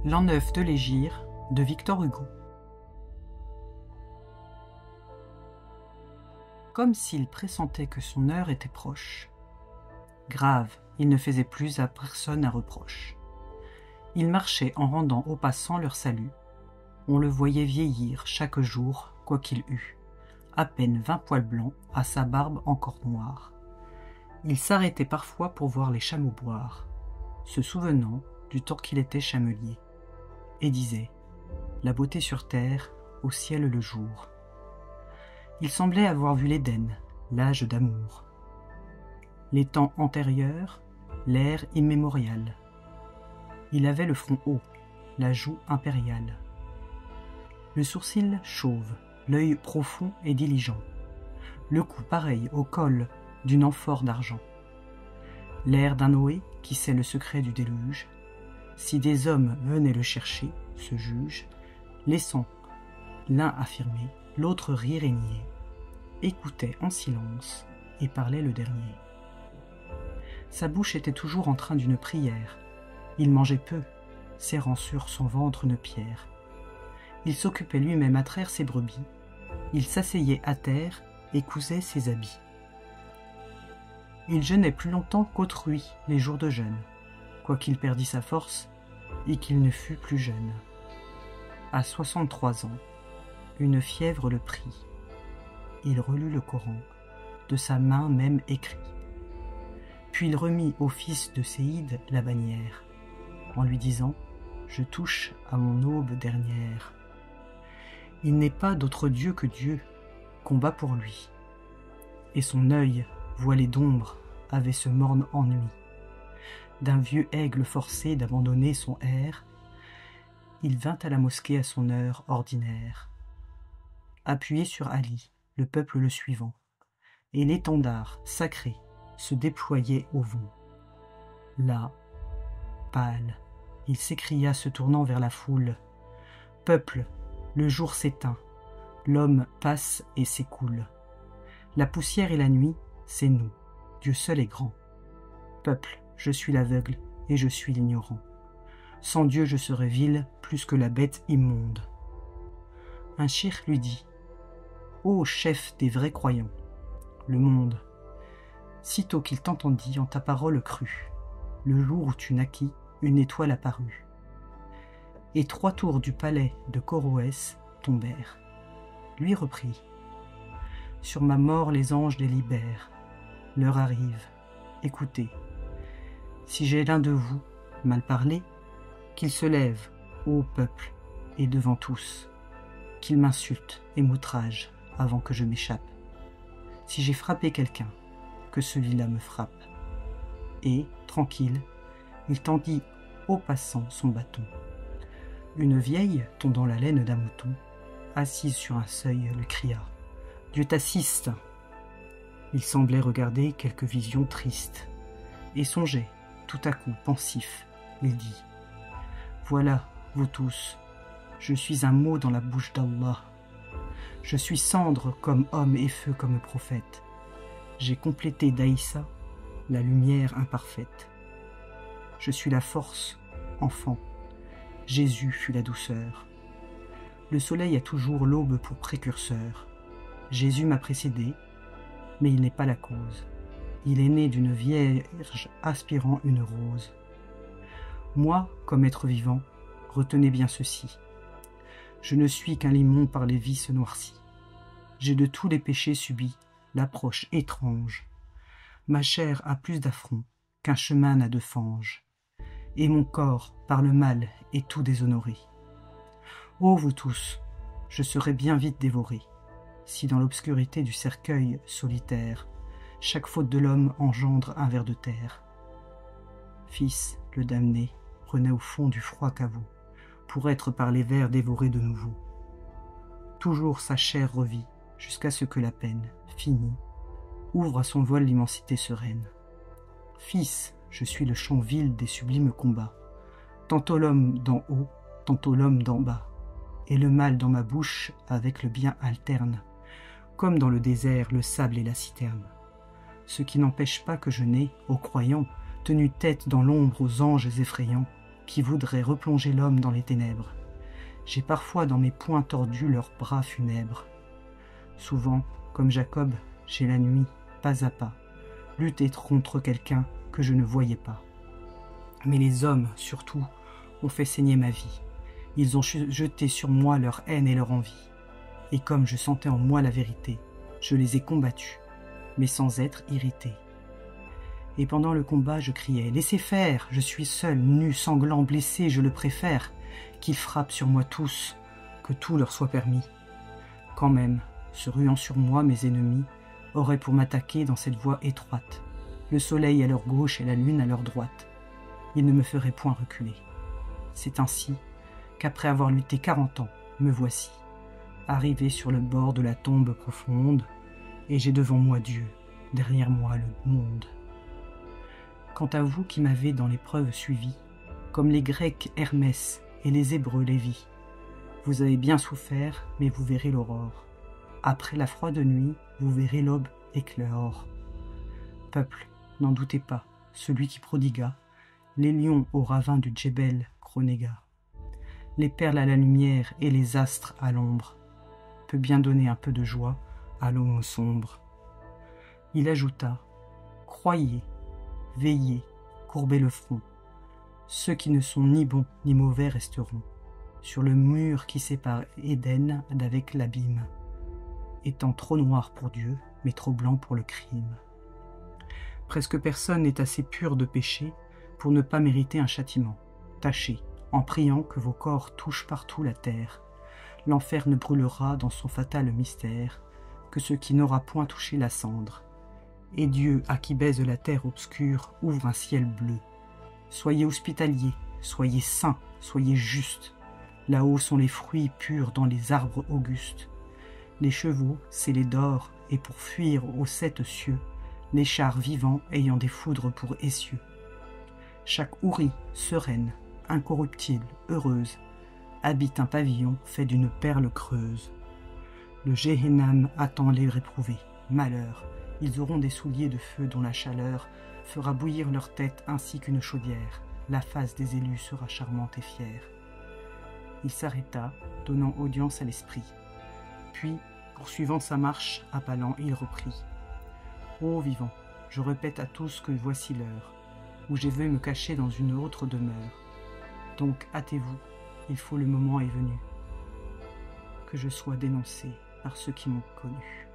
L'an 9 de l'Hégire de Victor Hugo. Comme s'il pressentait que son heure était proche. Grave, il ne faisait plus à personne un reproche. Il marchait en rendant aux passants leur salut. On le voyait vieillir chaque jour, quoi qu'il eût. À peine 20 poils blancs, à sa barbe encore noire. Il s'arrêtait parfois pour voir les chameaux boire, se souvenant du temps qu'il était chamelier, et disait « La beauté sur terre, au ciel le jour ». Il semblait avoir vu l'Éden, l'âge d'amour. Les temps antérieurs, l'ère immémoriale. Il avait le front haut, la joue impériale. Le sourcil chauve, l'œil profond et diligent. Le cou pareil au col d'une amphore d'argent. L'air d'un Noé qui sait le secret du déluge. Si des hommes venaient le chercher, se juge, laissant l'un affirmer, l'autre rire et nier, écoutait en silence et parlait le dernier. Sa bouche était toujours empreinte d'une prière. Il mangeait peu, serrant sur son ventre une pierre. Il s'occupait lui-même à traire ses brebis. Il s'asseyait à terre et cousait ses habits. Il jeûnait plus longtemps qu'autrui les jours de jeûne, quoiqu'il perdît sa force et qu'il ne fût plus jeune. À 63 ans, une fièvre le prit. Il relut le Coran, de sa main même écrit. Puis il remit au fils de Séïd la bannière, en lui disant « Je touche à mon aube dernière. Il n'est pas d'autre Dieu que Dieu, combat pour lui. » Et son œil, voilé d'ombre, avait ce morne ennui. D'un vieux aigle forcé d'abandonner son air, il vint à la mosquée à son heure ordinaire. Appuyé sur Ali, le peuple le suivant, et l'étendard sacré se déployait au vent. Là, pâle, il s'écria se tournant vers la foule. « Peuple, le jour s'éteint, l'homme passe et s'écoule. La poussière et la nuit, c'est nous, Dieu seul est grand. Peuple, je suis l'aveugle et je suis l'ignorant. Sans Dieu je serais vil plus que la bête immonde. » Un shir lui dit « Ô chef des vrais croyants, le monde, sitôt qu'il t'entendit en ta parole crue, le jour où tu naquis, une étoile apparut. Et 3 tours du palais de Coroès tombèrent. Lui reprit « Sur ma mort les anges délibèrent. L'heure arrive. Écoutez. Si j'ai l'un de vous mal parlé, qu'il se lève, ô peuple, et devant tous, qu'il m'insulte et m'outrage avant que je m'échappe. Si j'ai frappé quelqu'un, que celui-là me frappe. » Et, tranquille, il tendit au passant son bâton. Une vieille, tondant la laine d'un mouton, assise sur un seuil, lui cria « Dieu t'assiste !» Il semblait regarder quelque vision triste, et songeait, tout à coup, pensif, il dit « Voilà, vous tous, je suis un mot dans la bouche d'Allah. Je suis cendre comme homme et feu comme prophète. J'ai complété d'Aïssa, la lumière imparfaite. Je suis la force, enfant. Jésus fut la douceur. Le soleil a toujours l'aube pour précurseur. Jésus m'a précédé, mais il n'est pas la cause. Il est né d'une vierge aspirant une rose. Moi, comme être vivant, retenez bien ceci. Je ne suis qu'un limon par les vices noircis. J'ai de tous les péchés subi l'approche étrange. Ma chair a plus d'affront qu'un chemin n'a de fange. Et mon corps, par le mal, est tout déshonoré. Ô vous tous, je serai bien vite dévoré, si dans l'obscurité du cercueil solitaire, chaque faute de l'homme engendre un ver de terre. Fils, le damné, renaît au fond du froid caveau, pour être par les vers dévoré de nouveau. Toujours sa chair revit, jusqu'à ce que la peine, finie, ouvre à son voile l'immensité sereine. Fils, je suis le champ vil des sublimes combats, tantôt l'homme d'en haut, tantôt l'homme d'en bas, et le mal dans ma bouche avec le bien alterne, comme dans le désert le sable et la citerne. Ce qui n'empêche pas que je n'ai, aux croyants, tenu tête dans l'ombre aux anges effrayants, qui voudraient replonger l'homme dans les ténèbres. J'ai parfois dans mes poings tordus leurs bras funèbres. Souvent, comme Jacob, j'ai la nuit, pas à pas, lutté contre quelqu'un que je ne voyais pas. Mais les hommes, surtout, ont fait saigner ma vie. Ils ont jeté sur moi leur haine et leur envie. Et comme je sentais en moi la vérité, je les ai combattus, mais sans être irrité. Et pendant le combat, je criais « Laissez faire, je suis seul, nu, sanglant, blessé, je le préfère, qu'ils frappent sur moi tous, que tout leur soit permis. » Quand même, se ruant sur moi, mes ennemis auraient pour m'attaquer dans cette voie étroite, le soleil à leur gauche et la lune à leur droite. Ils ne me feraient point reculer. C'est ainsi qu'après avoir lutté 40 ans, me voici, arrivé sur le bord de la tombe profonde, et j'ai devant moi Dieu, derrière moi le monde. Quant à vous qui m'avez dans l'épreuve suivi, comme les Grecs Hermès et les Hébreux Lévi, vous avez bien souffert, mais vous verrez l'aurore. Après la froide nuit, vous verrez l'aube éclore. Peuple, n'en doutez pas, celui qui prodigua les lions au ravin du Djebel Chronéga, les perles à la lumière et les astres à l'ombre, peut bien donner un peu de joie à l'homme sombre. Il ajouta « Croyez, veillez, courbez le front. Ceux qui ne sont ni bons ni mauvais resteront sur le mur qui sépare Éden d'avec l'abîme, étant trop noir pour Dieu, mais trop blanc pour le crime. Presque personne n'est assez pur de péché pour ne pas mériter un châtiment. Tâchez, en priant que vos corps touchent partout la terre. L'enfer ne brûlera dans son fatal mystère que ce qui n'aura point touché la cendre. Et Dieu, à qui baise la terre obscure, ouvre un ciel bleu. Soyez hospitaliers, soyez saints, soyez justes. Là-haut sont les fruits purs dans les arbres augustes. Les chevaux, scellés d'or, et pour fuir aux 7 cieux, les chars vivants ayant des foudres pour essieux. Chaque hourie, sereine, incorruptible, heureuse, habite un pavillon fait d'une perle creuse. Le Gehenam attend les réprouvés. Malheur, ils auront des souliers de feu dont la chaleur fera bouillir leur tête ainsi qu'une chaudière. La face des élus sera charmante et fière. Il s'arrêta, donnant audience à l'esprit. Puis, poursuivant sa marche, appelant, il reprit. Ô vivants, je répète à tous que voici l'heure, où je vais me cacher dans une autre demeure. Donc hâtez-vous, il faut le moment est venu, que je sois dénoncé par ceux qui m'ont connu,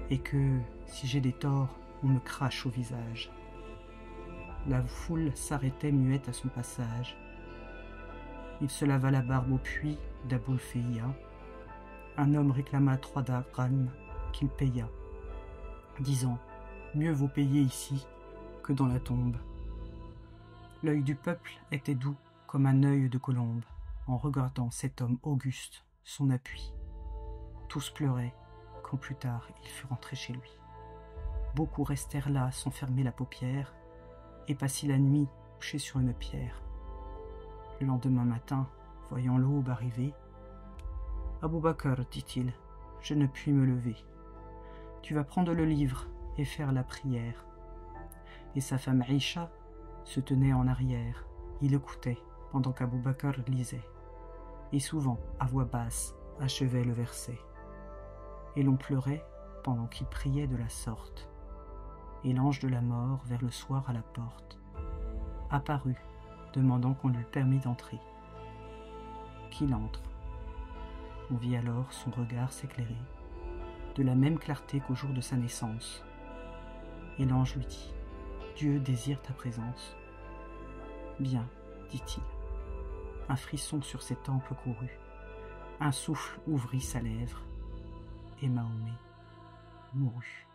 et que, si j'ai des torts, on me crache au visage. La foule s'arrêtait muette à son passage. Il se lava la barbe au puits d'Aboulféia. Un homme réclama 3 drachmes qu'il paya, disant « Mieux vaut payer ici que dans la tombe ». L'œil du peuple était doux comme un œil de colombe, en regardant cet homme auguste, son appui. Tous pleuraient, quand plus tard il fut rentré chez lui. Beaucoup restèrent là sans fermer la paupière, et passaient la nuit couchés sur une pierre. Le lendemain matin, voyant l'aube arriver, « Abou Bakr, dit-il, je ne puis me lever. Tu vas prendre le livre et faire la prière. » Et sa femme Aïcha se tenait en arrière. Il écoutait pendant qu'Abou Bakr lisait, et souvent, à voix basse, achevait le verset. Et l'on pleurait pendant qu'il priait de la sorte. Et l'ange de la mort, vers le soir à la porte, apparut, demandant qu'on lui permît d'entrer. Qu'il entre. On vit alors son regard s'éclairer, de la même clarté qu'au jour de sa naissance. Et l'ange lui dit, « Dieu désire ta présence. » Bien, dit-il. Un frisson sur ses tempes courut, un souffle ouvrit sa lèvre, et Mahomet mourut.